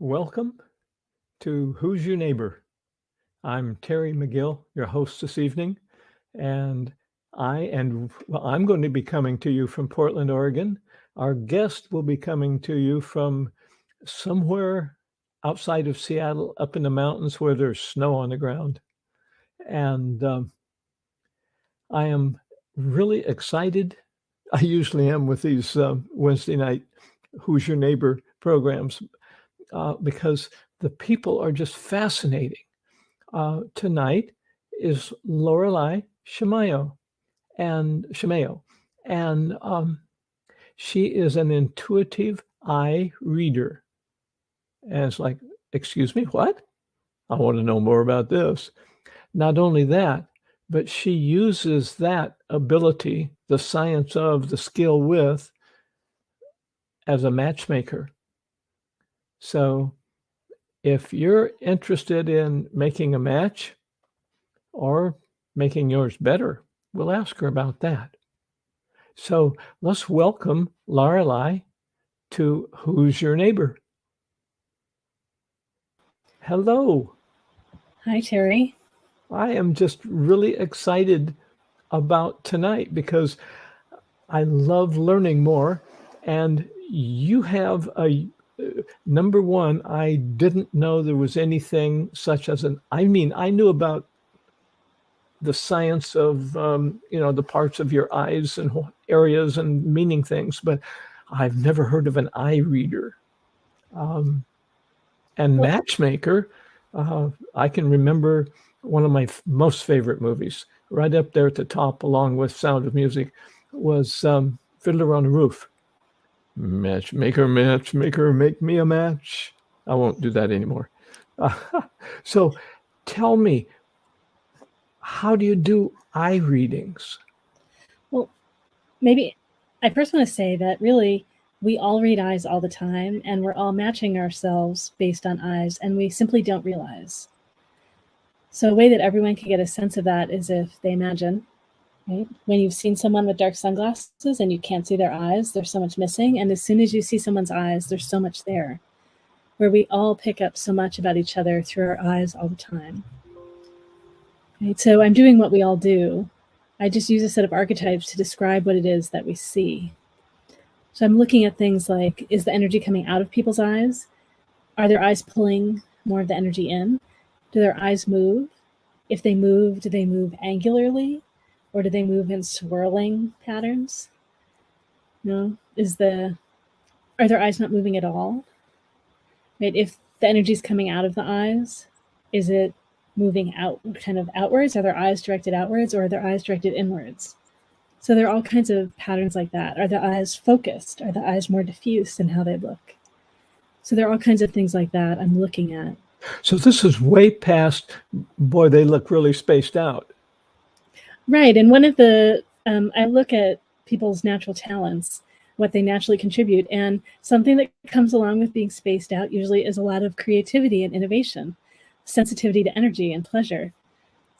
Welcome to Who's Your Neighbor? I'm Terry McGill, your host this evening, and I'm going to be coming to you from Portland, Oregon. Our guest will be coming to you from somewhere outside of Seattle, up in the mountains where there's snow on the ground. And I am really excited. I usually am with these Wednesday night Who's Your Neighbor programs because the people are just fascinating. Tonight is Lorelei Shamayo, and she is an intuitive eye reader. And it's like, excuse me, what? I want to know more about this. Not only that, but she uses that ability, the science of, the skill with, as a matchmaker. So if you're interested in making a match or making yours better, we'll ask her about that. So let's welcome Lorelei to Who's Your Neighbor? Hello. Hi, Terry. I am just really excited about tonight because I love learning more. And you have number one, I didn't know there was anything such as I knew about the science of, the parts of your eyes and areas and meaning things, but I've never heard of an eye reader. And matchmaker, I can remember one of my most favorite movies, right up there at the top, along with Sound of Music, was Fiddler on the Roof. Matchmaker, matchmaker, make me a match. I won't do that anymore. So tell me, how do you do eye readings? Well, maybe I first want to say that really we all read eyes all the time, and we're all matching ourselves based on eyes, and we simply don't realize. So a way that everyone can get a sense of that is if they imagine, right? When you've seen someone with dark sunglasses and you can't see their eyes, there's so much missing. And as soon as you see someone's eyes, there's so much there, where we all pick up so much about each other through our eyes all the time. Right? So I'm doing what we all do. I just use a set of archetypes to describe what it is that we see. So I'm looking at things like, is the energy coming out of people's eyes? Are their eyes pulling more of the energy in? Do their eyes move? If they move, do they move angularly? Or do they move in swirling patterns? No? Are their eyes not moving at all? Right? If the energy is coming out of the eyes, is it moving out, kind of outwards? Are their eyes directed outwards, or are their eyes directed inwards? So there are all kinds of patterns like that. Are the eyes focused? Are the eyes more diffuse in how they look? So there are all kinds of things like that I'm looking at. So this is way past, boy, they look really spaced out. Right. And one of the, I look at people's natural talents, what they naturally contribute. And something that comes along with being spaced out usually is a lot of creativity and innovation, sensitivity to energy and pleasure.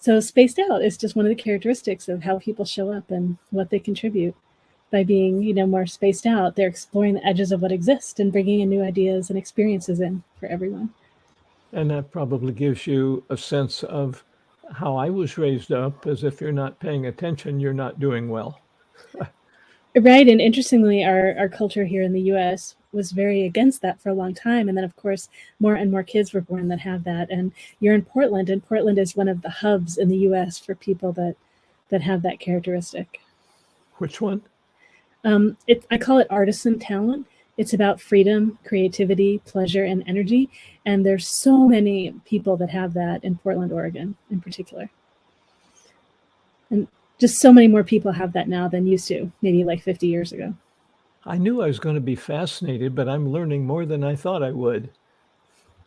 So spaced out is just one of the characteristics of how people show up and what they contribute. By being, more spaced out, they're exploring the edges of what exists and bringing in new ideas and experiences in for everyone. And that probably gives you a sense of how I was raised up, as if you're not paying attention, you're not doing well. Right. And interestingly, our culture here in the US was very against that for a long time. And then, of course, more and more kids were born that have that. And you're in Portland, and Portland is one of the hubs in the US for people that have that characteristic. Which one? I call it artisan talent. It's about freedom, creativity, pleasure, and energy. And there's so many people that have that in Portland, Oregon, in particular. And just so many more people have that now than used to, maybe like 50 years ago. I knew I was going to be fascinated, but I'm learning more than I thought I would.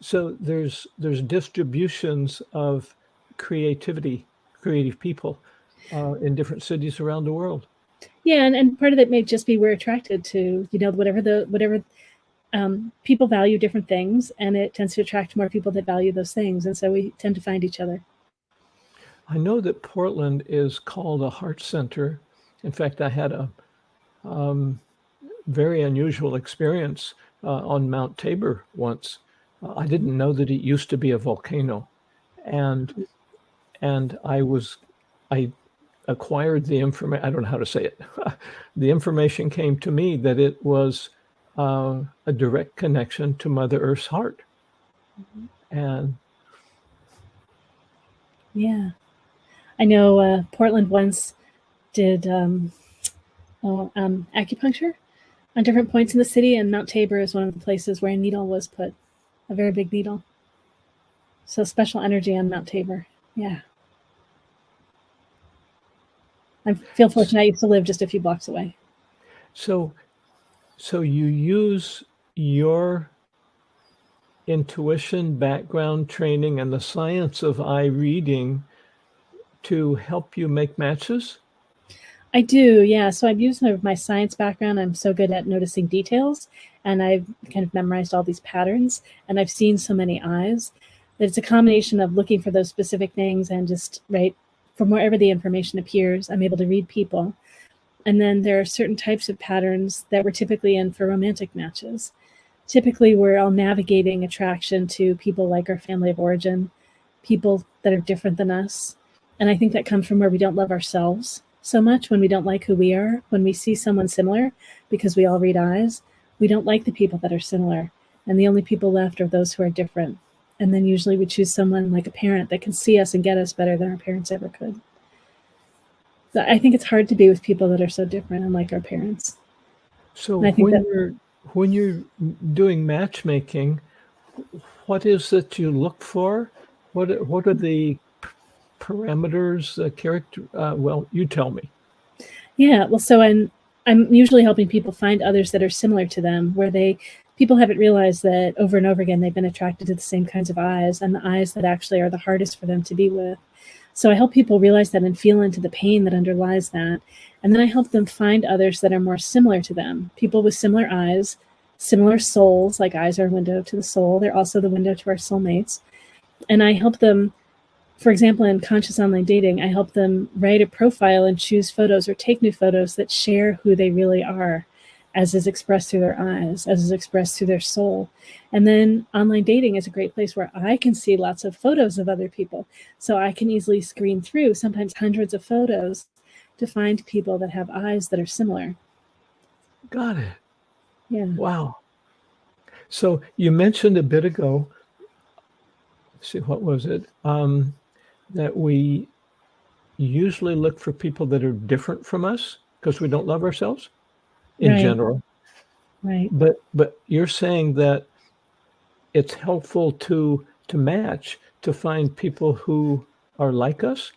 So there's distributions of creative people in different cities around the world. Yeah, and part of that may just be we're attracted to, whatever people value different things, and it tends to attract more people that value those things, and so we tend to find each other. I know that Portland is called a heart center. In fact, I had a very unusual experience on Mount Tabor once. I didn't know that it used to be a volcano, and I acquired the information. I don't know how to say it. The information came to me that it was a direct connection to Mother Earth's heart, and Yeah. I know Portland once did acupuncture on different points in the city, and Mount Tabor is one of the places where a needle was put, a very big needle. So special energy on Mount Tabor. Yeah. I feel fortunate. I used to live just a few blocks away. so you use your intuition, background training, and the science of eye reading to help you make matches? I do, yeah. So I've used my science background. I'm so good at noticing details, and I've kind of memorized all these patterns, and I've seen so many eyes that it's a combination of looking for those specific things and just, right, from wherever the information appears, I'm able to read people. And then there are certain types of patterns that we're typically in for romantic matches. Typically, we're all navigating attraction to people like our family of origin, people that are different than us. And I think that comes from where we don't love ourselves so much, when we don't like who we are. When we see someone similar, because we all read eyes, we don't like the people that are similar. And the only people left are those who are different. And then usually we choose someone like a parent that can see us and get us better than our parents ever could. So I think it's hard to be with people that are so different, unlike our parents. So And I think when you're doing matchmaking, what is it you look for? What are the parameters, character? Well, you tell me. Yeah, well, so I'm usually helping people find others that are similar to them, where people haven't realized that over and over again they've been attracted to the same kinds of eyes, and the eyes that actually are the hardest for them to be with. So I help people realize that and feel into the pain that underlies that. And then I help them find others that are more similar to them, people with similar eyes, similar souls, like eyes are a window to the soul. They're also the window to our soulmates. And I help them, for example, in conscious online dating, I help them write a profile and choose photos or take new photos that share who they really are, as is expressed through their eyes, as is expressed through their soul. And then online dating is a great place where I can see lots of photos of other people. So I can easily screen through sometimes hundreds of photos to find people that have eyes that are similar. Got it. Yeah. Wow. So you mentioned a bit ago, let's see, what was it? That we usually look for people that are different from us because we don't love ourselves in Right. general. Right. But you're saying that it's helpful to match, to find people who are like us?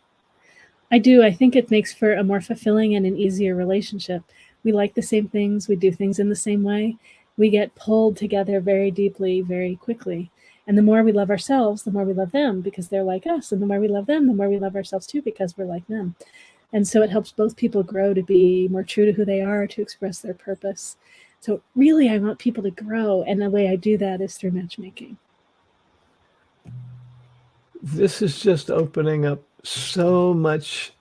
I do. I think it makes for a more fulfilling and an easier relationship. We like the same things. We do things in the same way. We get pulled together very deeply, very quickly. And the more we love ourselves, the more we love them because they're like us. And the more we love them, the more we love ourselves too because we're like them. And so it helps both people grow to be more true to who they are, to express their purpose. So really, I want people to grow. And the way I do that is through matchmaking. This is just opening up so much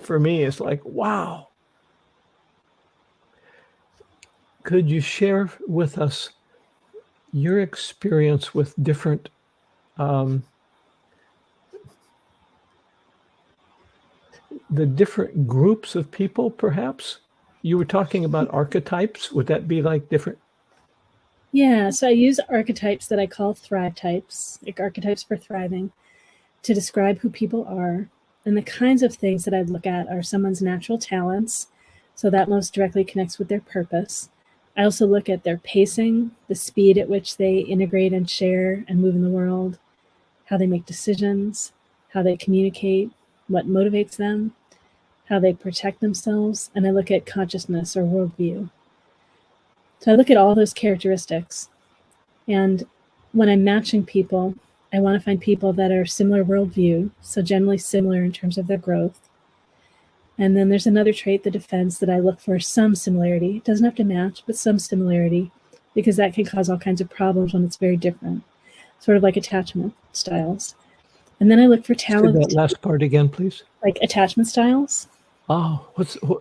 for me. It's like, wow. Could you share with us your experience with different the different groups of people, perhaps? You were talking about archetypes. Would that be like different? Yeah, so I use archetypes that I call thrive types, like archetypes for thriving, to describe who people are. And the kinds of things that I look at are someone's natural talents, so that most directly connects with their purpose. I also look at their pacing, the speed at which they integrate and share and move in the world, how they make decisions, how they communicate, what motivates them, how they protect themselves, and I look at consciousness or worldview. So I look at all those characteristics. And when I'm matching people, I want to find people that are similar worldview, so generally similar in terms of their growth. And then there's another trait, the defense, that I look for some similarity. It doesn't have to match, but some similarity, because that can cause all kinds of problems when it's very different, sort of like attachment styles. And then I look for talent. Say that last part again, please. Like attachment styles. Oh,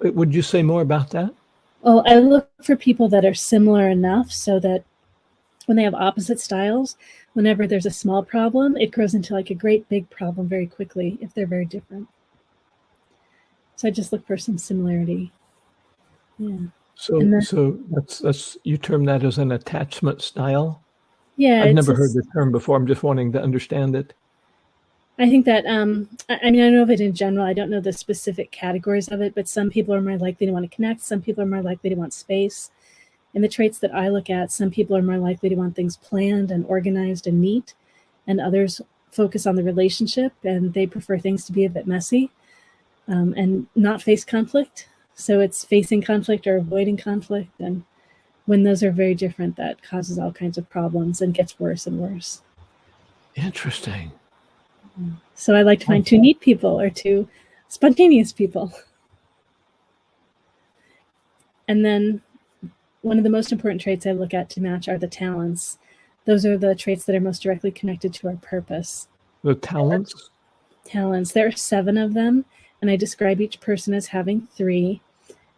would you say more about that? Well, I look for people that are similar enough so that when they have opposite styles, whenever there's a small problem, it grows into like a great big problem very quickly if they're very different. So I just look for some similarity. Yeah. So, then, so that's you term that as an attachment style? yeah, I've never heard the term before. I'm just wanting to understand it. I think that, I mean, I know of it in general. I don't know the specific categories of it, but some people are more likely to want to connect. Some people are more likely to want space. And the traits that I look at, some people are more likely to want things planned and organized and neat, and others focus on the relationship and they prefer things to be a bit messy and not face conflict. So it's facing conflict or avoiding conflict. And when those are very different, that causes all kinds of problems and gets worse and worse. Interesting. So I like to find two neat people or two spontaneous people. And then one of the most important traits I look at to match are the talents. Those are the traits that are most directly connected to our purpose. The talents? Talents. There are 7 of them, and I describe each person as having 3.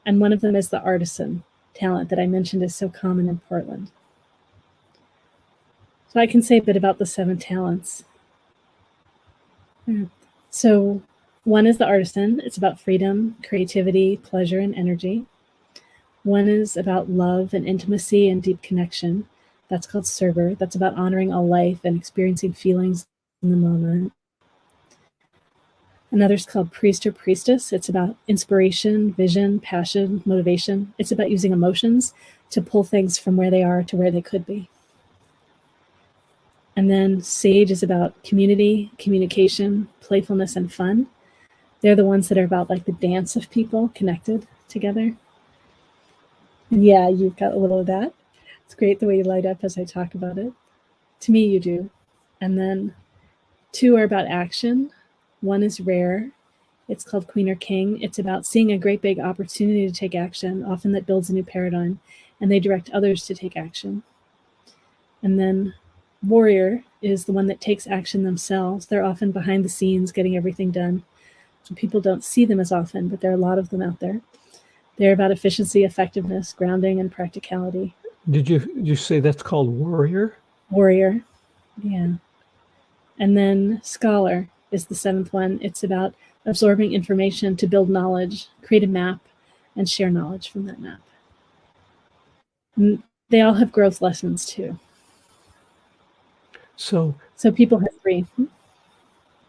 And one of them is the artisan talent that I mentioned is so common in Portland. So I can say a bit about the 7 talents. So one is the artisan. It's about freedom, creativity, pleasure, and energy. One is about love and intimacy and deep connection. That's called server. That's about honoring all life and experiencing feelings in the moment. Another's called priest or priestess. It's about inspiration, vision, passion, motivation. It's about using emotions to pull things from where they are to where they could be. And then sage is about community, communication, playfulness, and fun. They're the ones that are about like the dance of people connected together. And yeah, you've got a little of that. It's great the way you light up as I talk about it. To me, you do. And then 2 are about action. One is rare. It's called Queen or King. It's about seeing a great big opportunity to take action, often that builds a new paradigm, and they direct others to take action. And then warrior is the one that takes action themselves. They're often behind the scenes getting everything done. So people don't see them as often, but there are a lot of them out there. They're about efficiency, effectiveness, grounding, and practicality. Did you say that's called warrior? Warrior, yeah. And then scholar is the 7th one. It's about absorbing information to build knowledge, create a map, and share knowledge from that map. And they all have growth lessons too. So people have 3.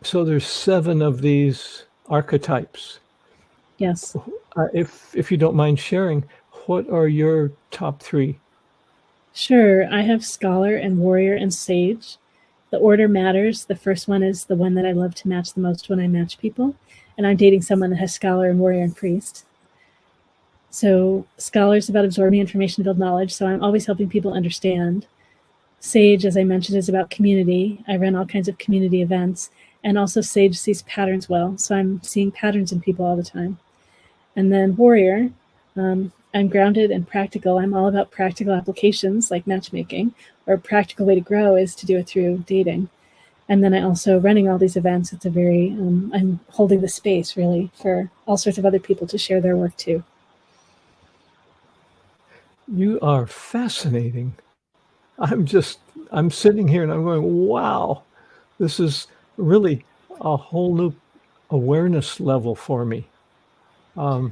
So there's 7 of these archetypes. Yes. If you don't mind sharing, what are your top 3? Sure. I have scholar and warrior and sage. The order matters. The first one is the one that I love to match the most when I match people. And I'm dating someone that has scholar and warrior and priest. So scholar is about absorbing information to build knowledge. So I'm always helping people understand. Sage, as I mentioned, is about community. I run all kinds of community events. And also sage sees patterns well. So I'm seeing patterns in people all the time. And then warrior, I'm grounded and practical. I'm all about practical applications like matchmaking, or a practical way to grow is to do it through dating. And then I also running all these events. It's a very, I'm holding the space really for all sorts of other people to share their work too. You are fascinating. I'm sitting here and I'm going, wow, this is really a whole new awareness level for me. I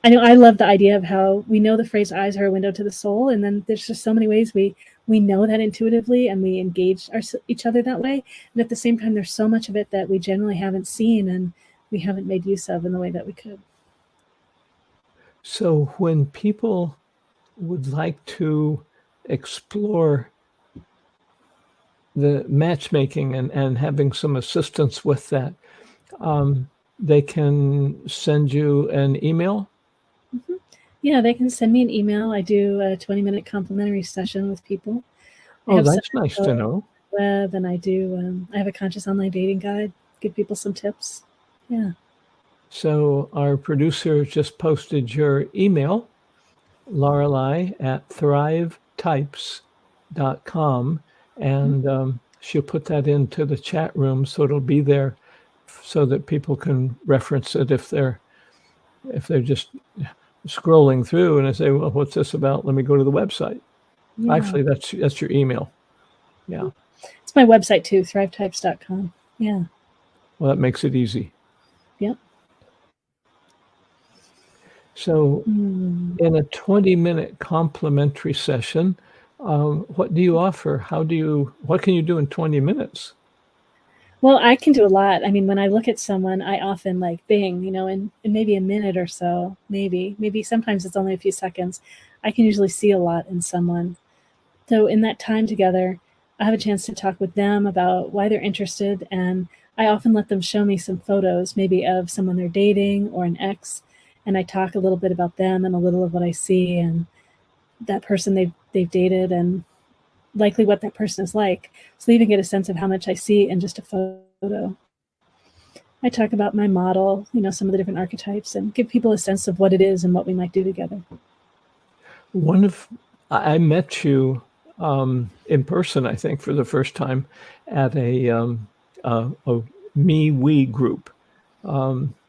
know I love the idea of how we know the phrase eyes are a window to the soul. And then there's just so many ways we know that intuitively and we engage each other that way. And at the same time, there's so much of it that we generally haven't seen and we haven't made use of in the way that we could. So when people would like to explore the matchmaking and having some assistance with that, they can send you an email? Mm-hmm. Yeah, they can send me an email. I do a 20-minute complimentary session with people. Oh, that's nice to know. Web, and I do. I have a conscious online dating guide. Give people some tips. Yeah. So our producer just posted your email, Lorelei at thrivetypes.com, and she'll put that into the chat room, so it'll be there so that people can reference it if they're just scrolling through and they say, well, what's this about? Let me go to the website. Yeah. Actually, that's your email. Yeah. It's my website too, thrivetypes.com. Yeah. Well, that makes it easy. Yep. So Hmm. in a 20-minute complimentary session, what do you offer? What can you do in 20 minutes? Well, I can do a lot. I mean, when I look at someone, I often like bing, in maybe a minute or so, maybe sometimes it's only a few seconds. I can usually see a lot in someone. So in that time together, I have a chance to talk with them about why they're interested. And I often let them show me some photos, maybe of someone they're dating or an ex. And I talk a little bit about them and a little of what I see and that person they've dated and likely what that person is like. So they even get a sense of how much I see in just a photo. I talk about my model, some of the different archetypes, and give people a sense of what it is and what we might do together. I met you in person, I think, for the first time at a me-we group,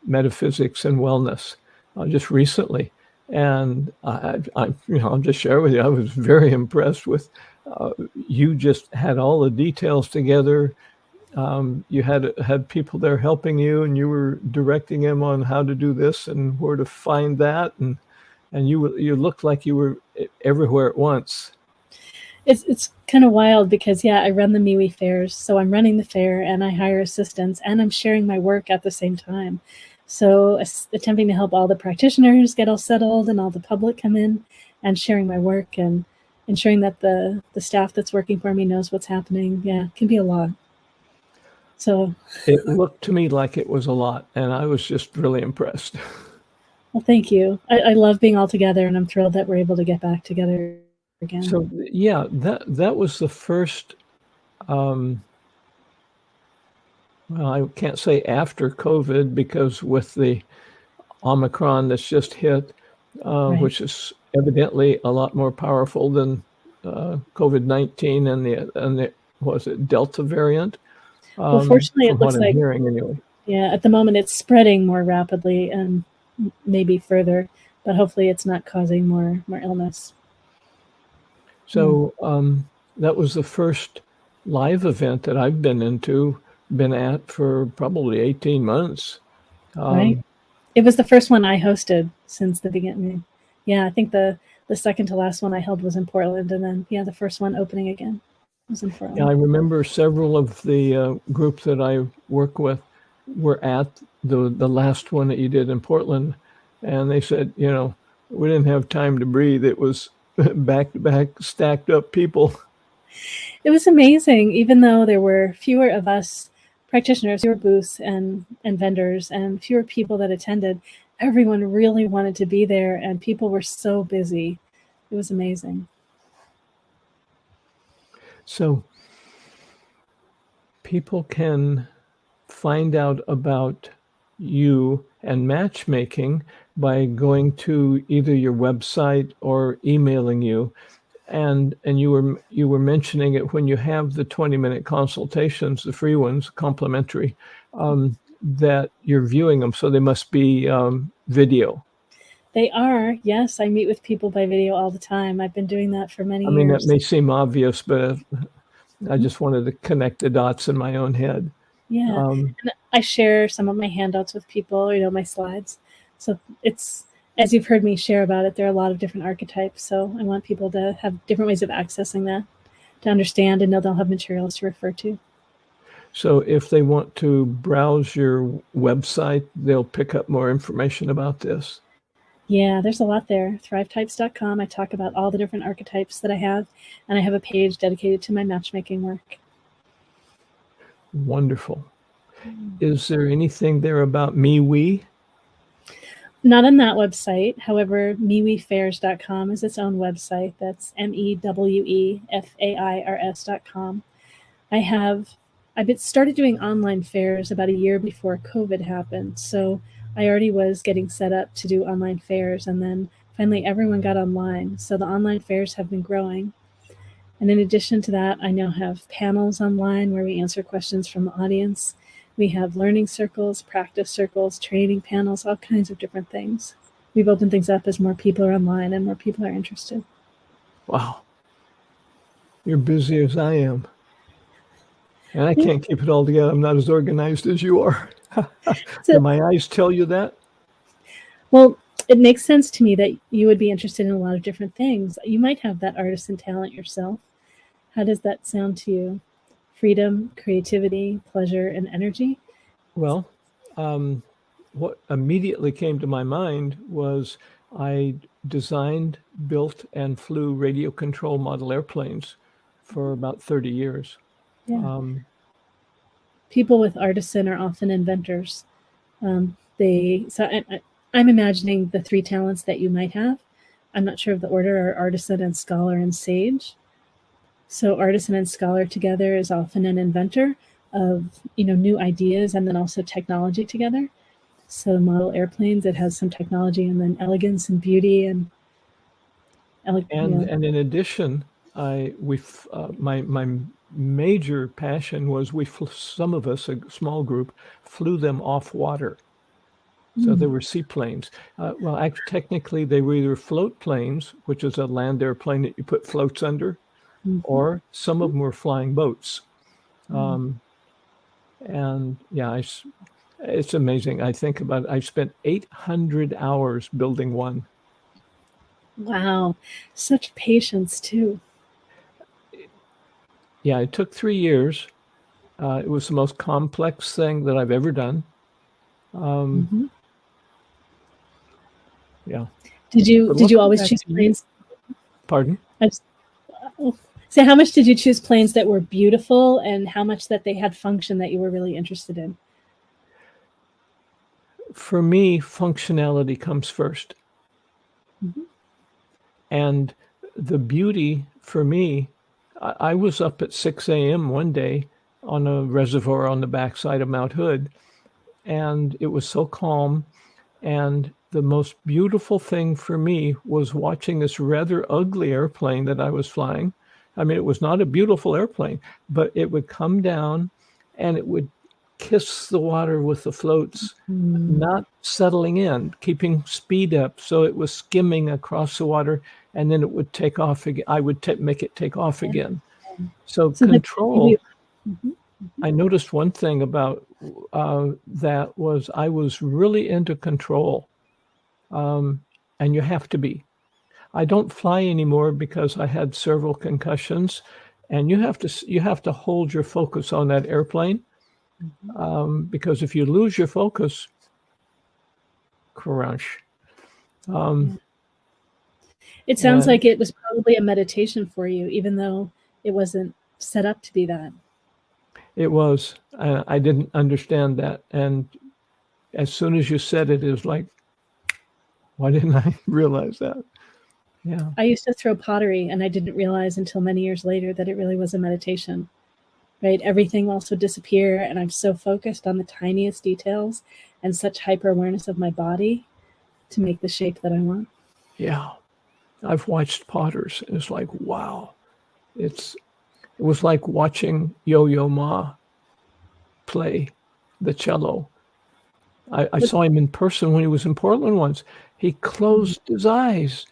metaphysics and wellness, just recently. And I'll just share with you, I was very impressed with you. Just had all the details together. You had people there helping you, and you were directing them on how to do this and where to find that, and you looked like you were everywhere at once. It's kind of wild because I run the MeWe fairs, so I'm running the fair and I hire assistants and I'm sharing my work at the same time. So attempting to help all the practitioners get all settled and all the public come in, and sharing my work and ensuring that the staff that's working for me knows what's happening. Yeah, it can be a lot. So It looked to me like it was a lot, and I was just really impressed. well, thank you. I love being all together, and I'm thrilled that we're able to get back together again. So yeah, that was the first. Well, I can't say after COVID, because with the Omicron that's just hit, Right. which is evidently a lot more powerful than COVID-19 and the was it Delta variant? Well, fortunately, From it what looks I'm like, hearing anyway. at the moment it's spreading more rapidly and maybe further, but hopefully it's not causing more illness. So that was the first live event that I've been at for probably 18 months. Right. It was the first one I hosted since the beginning. Yeah, I think the second to last one I held was in Portland, and then the first one opening again was in Portland. Yeah, I remember several of the groups that I work with were at the last one that you did in Portland, and they said, we didn't have time to breathe. It was back to back, stacked up people. It was amazing, even though there were fewer of us practitioners, fewer booths and vendors, and fewer people that attended. Everyone really wanted to be there, and people were so busy. It was amazing. So people can find out about you and matchmaking by going to either your website or emailing you. And you were mentioning it when you have the 20-minute consultations, the free ones, complimentary, that you're viewing them. So they must be video. They are, yes. I meet with people by video all the time. I've been doing that for many years. I mean, that may seem obvious, but I just wanted to connect the dots in my own head. Yeah. And I share some of my handouts with people, my slides. So it's, as you've heard me share about it, there are a lot of different archetypes. So I want people to have different ways of accessing that, to understand and know they'll have materials to refer to. So if they want to browse your website, they'll pick up more information about this. Yeah, there's a lot there. Thrivetypes.com. I talk about all the different archetypes that I have, and I have a page dedicated to my matchmaking work. Wonderful. Is there anything there about MeWe? Not on that website. However, MeWeFairs.com is its own website. That's MEWEFAIRS.com. I've started doing online fairs about a year before COVID happened. So I already was getting set up to do online fairs, and then finally everyone got online. So the online fairs have been growing. And in addition to that, I now have panels online where we answer questions from the audience. We have learning circles, practice circles, training panels, all kinds of different things. We've opened things up as more people are online and more people are interested. Wow. You're busy as I am. And I can't keep it all together. I'm not as organized as you are. So, Do my eyes tell you that? well, it makes sense to me that you would be interested in a lot of different things. You might have that artisan talent yourself. How does that sound to you? Freedom, creativity, pleasure, and energy? Well, what immediately came to my mind was I designed, built, and flew radio control model airplanes for about 30 years. Yeah. Um, People with artisan are often inventors. I'm imagining the three talents that you might have. I'm not sure of the order, are artisan and scholar and sage. So artisan and scholar together is often an inventor of new ideas and then also technology together. So model airplanes, it has some technology and then elegance and beauty and and in addition, my major passion was some of us, a small group, flew them off water. So they were seaplanes. Well, actually, technically, they were either float planes, which is a land airplane that you put floats under, or some of them were flying boats. And yeah, it's amazing. I think about it. I spent 800 hours building one. Wow, such patience too. Yeah, it took 3 years. It was the most complex thing that I've ever done. Yeah. Did you always choose planes? Pardon? So how much did you choose planes that were beautiful and how much that they had function that you were really interested in? For me, functionality comes first. And the beauty for me, I was up at 6 a.m. one day on a reservoir on the backside of Mount Hood, and it was so calm. And the most beautiful thing for me was watching this rather ugly airplane that I was flying. I mean, it was not a beautiful airplane, but it would come down and it would kiss the water with the floats, not settling in, keeping speed up. So it was skimming across the water and then it would take off again. I would make it take off again. So control. I noticed one thing about that was I was really into control. And you have to be. I don't fly anymore because I had several concussions, and you have to hold your focus on that airplane, because if you lose your focus, crunch. It sounds like it was probably a meditation for you, even though it wasn't set up to be that. It was. I didn't understand that, and as soon as you said it, it was like, why didn't I realize that? Yeah. I used to throw pottery and I didn't realize until many years later that it really was a meditation, right? Everything also disappear and I'm so focused on the tiniest details and such hyper awareness of my body to make the shape that I want. Yeah. I've watched potters. It's like, wow. It was like watching Yo-Yo Ma play the cello. I saw him in person when he was in Portland once. He closed his eyes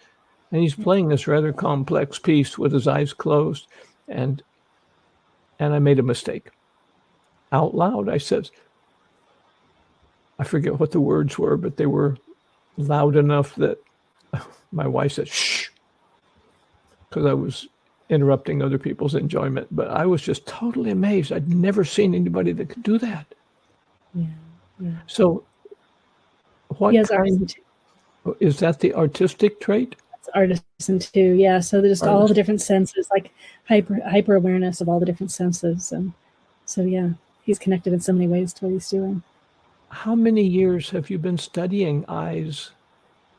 and he's playing this rather complex piece with his eyes closed. And I made a mistake. Out loud, I said, I forget what the words were, but they were loud enough that my wife said, shh, because I was interrupting other people's enjoyment. But I was just totally amazed. I'd never seen anybody that could do that. Yeah. So what kind, is that the artistic trait? It's artisan too, yeah. So there's all the different senses, like hyper awareness of all the different senses. And so, yeah, he's connected in so many ways to what he's doing. How many years have you been studying eyes?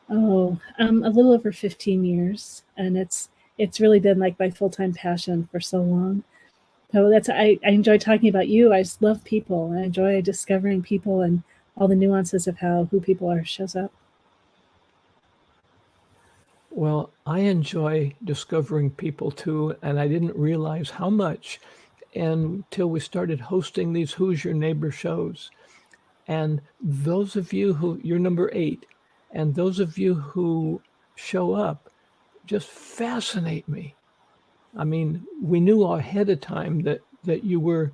Oh, a little over 15 years. And it's really been like my full-time passion for so long. So I enjoy talking about you. I just love people. I enjoy discovering people and all the nuances of who people are shows up. Well, I enjoy discovering people too, and I didn't realize how much until we started hosting these Who's Your Neighbor shows. And those of you you're number 8, and those of you who show up just fascinate me. I mean, we knew ahead of time that you were,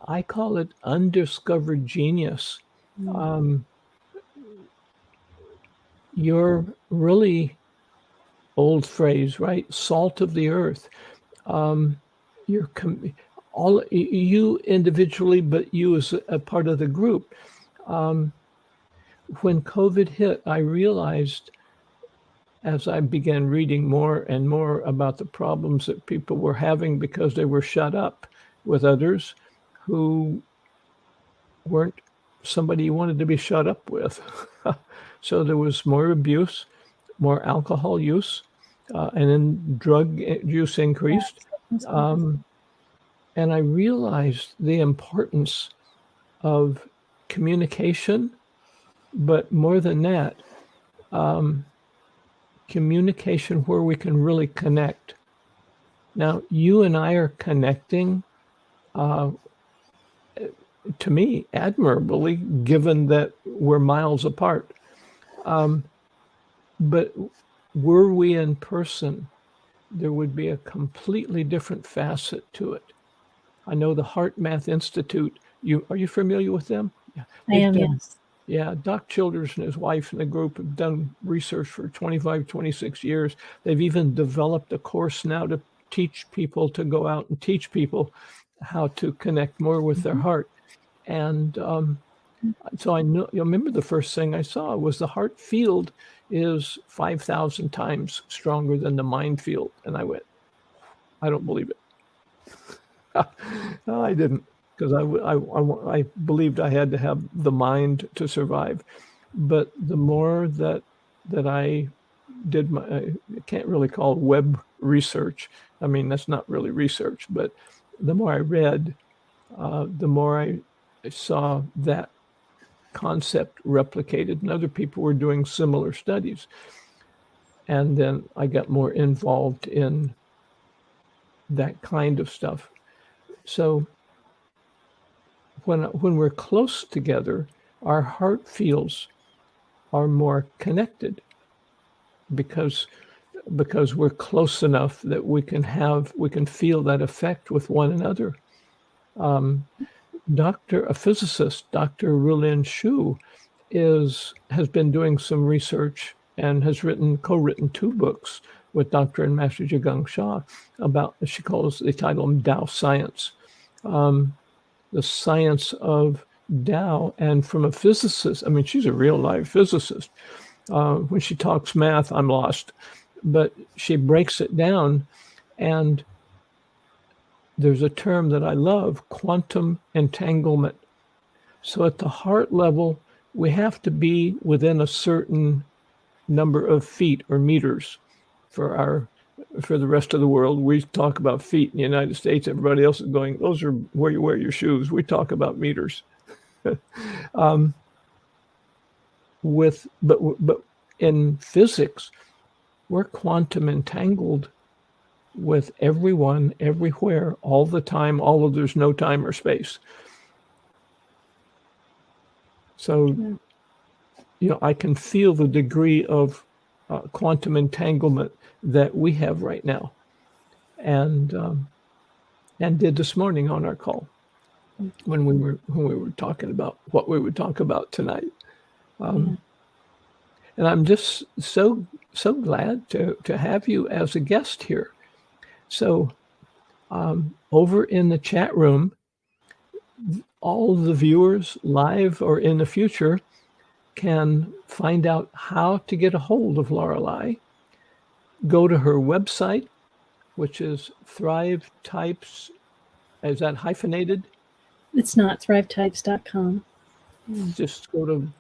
I call it undiscovered genius. Um, you're really, old phrase, right? Salt of the earth. Um, you're all you individually, but you as a part of the group. Um, when COVID hit, I realized as I began reading more and more about the problems that people were having because they were shut up with others who weren't somebody you wanted to be shut up with. So there was more abuse, more alcohol use, and then drug use increased. And I realized the importance of communication, but more than that, communication where we can really connect. Now, you and I are connecting, to me, admirably, given that we're miles apart. But were we in person, there would be a completely different facet to it. I know the Heart Math Institute. Are you familiar with them? Yeah, I am, yes. Yeah, Doc Childers and his wife and the group have done research for 25, 26 years. They've even developed a course now to teach people to go out and teach people how to connect more with their heart. And so I know, you remember the first thing I saw was the heart field is 5,000 times stronger than the mind field. And I went, I don't believe it. No, I didn't, because I believed I had to have the mind to survive. But the more that I did I can't really call it web research. I mean, that's not really research, but the more I read, the more I saw that concept replicated, and other people were doing similar studies. And then I got more involved in that kind of stuff. So when we're close together, our heart fields are more connected because we're close enough that we can feel that effect with one another. A physicist, Dr. Rulin Shu, has been doing some research and has co-written 2 books with Dr. and Master Zhigang Sha about, they title them Tao Science, the science of Tao. And from a physicist, I mean, she's a real live physicist. When she talks math, I'm lost, but she breaks it down, and there's a term that I love, quantum entanglement. So at the heart level, we have to be within a certain number of feet or meters. For the rest of the world, we talk about feet. In the United States, everybody else is going, those are where you wear your shoes. We talk about meters. But in physics, we're quantum entangled with everyone, everywhere, all the time, although there's no time or space. So, I can feel the degree of quantum entanglement that we have right now, and did this morning on our call when we were talking about what we would talk about tonight. And I'm just so glad to have you as a guest here. So over in the chat room, all of the viewers live or in the future can find out how to get a hold of Lorelei. Go to her website, which is Thrive Types. Is that hyphenated? It's not thrivetypes.com. Just go to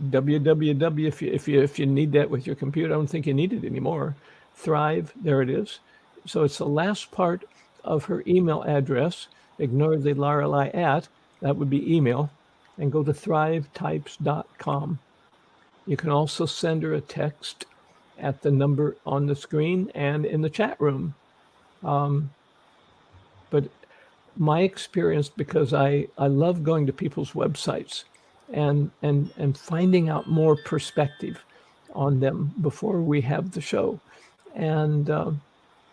www if you need that with your computer. I don't think you need it anymore. Thrive, there it is. So it's the last part of her email address. Ignore the Lorelei at, that would be email, and go to thrivetypes.com. You can also send her a text at the number on the screen and in the chat room. But my experience, because I love going to people's websites and finding out more perspective on them before we have the show. And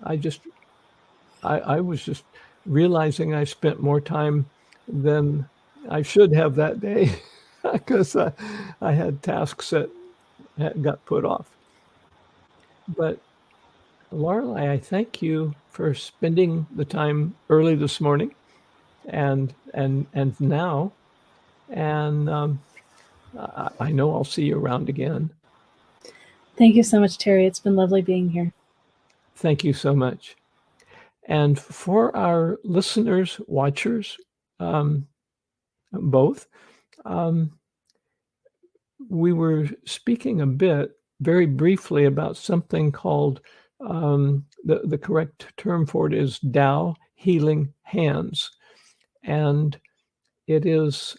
I just I was just realizing I spent more time than I should have that day because I had tasks that got put off. But Lorelei, I thank you for spending the time early this morning and now, and I know I'll see you around again. Thank you so much, Terry. It's been lovely being here. Thank you so much. And for our listeners, watchers, both, we were speaking a bit, very briefly, about something called, the correct term for it is Tao Healing Hands. And it is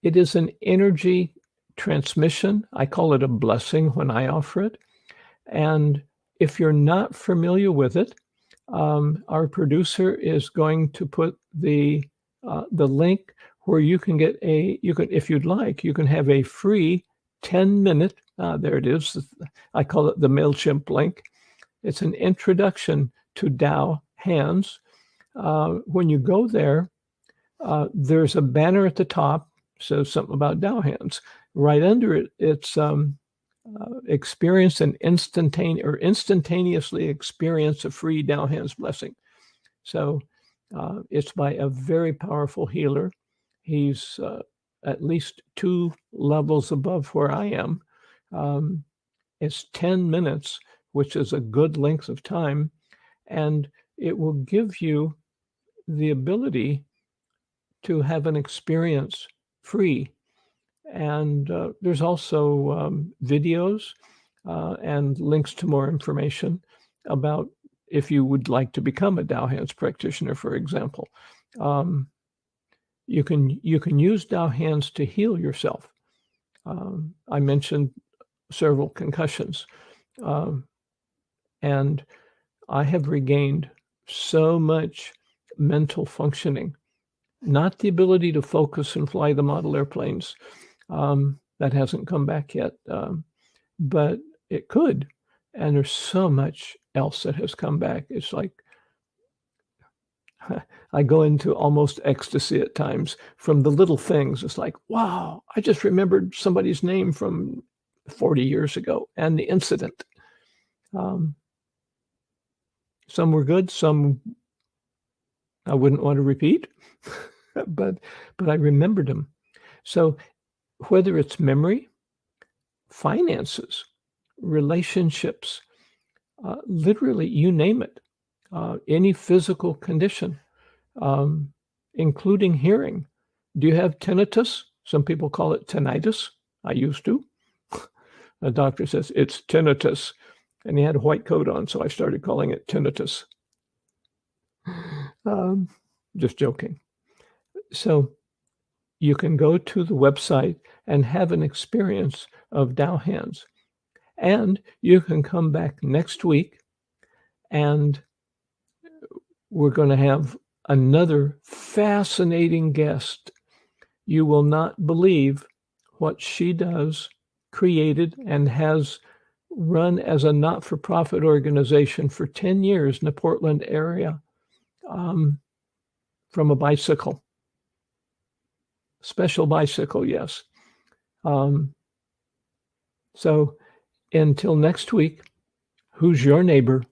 an energy transmission. I call it a blessing when I offer it. And if you're not familiar with it, our producer is going to put the link where you can get if you'd like, you can have a free 10-minute, there it is. I call it the MailChimp link. It's an introduction to Tao Hands. When you go there, there's a banner at the top, says something about Tao Hands. Right under it, it's experience an instantaneously experience a free Tao Hands blessing. So it's by a very powerful healer. He's at least 2 levels above where I am. It's 10 minutes, which is a good length of time, and it will give you the ability to have an experience free. And there's also videos and links to more information about if you would like to become a Tao Hands practitioner, for example. You can use Tao Hands to heal yourself. I mentioned several concussions, and I have regained so much mental functioning, not the ability to focus and fly the model airplanes. That hasn't come back yet, but it could. And there's so much else that has come back. It's like I go into almost ecstasy at times from the little things. It's like, wow, I just remembered somebody's name from 40 years ago and the incident. Some were good, some I wouldn't want to repeat, but I remembered them. So whether it's memory, finances, relationships, literally, you name it, any physical condition, including hearing. Do you have tinnitus? Some people call it tinnitus. I used to. A doctor says, it's tinnitus. And he had a white coat on, so I started calling it tinnitus. Just joking. So you can go to the website and have an experience of Tao Hands. And you can come back next week and we're going to have another fascinating guest. You will not believe what she does, created, and has run as a not-for-profit organization for 10 years in the Portland area, from a bicycle. Special bicycle, yes. So until next week, who's your neighbor?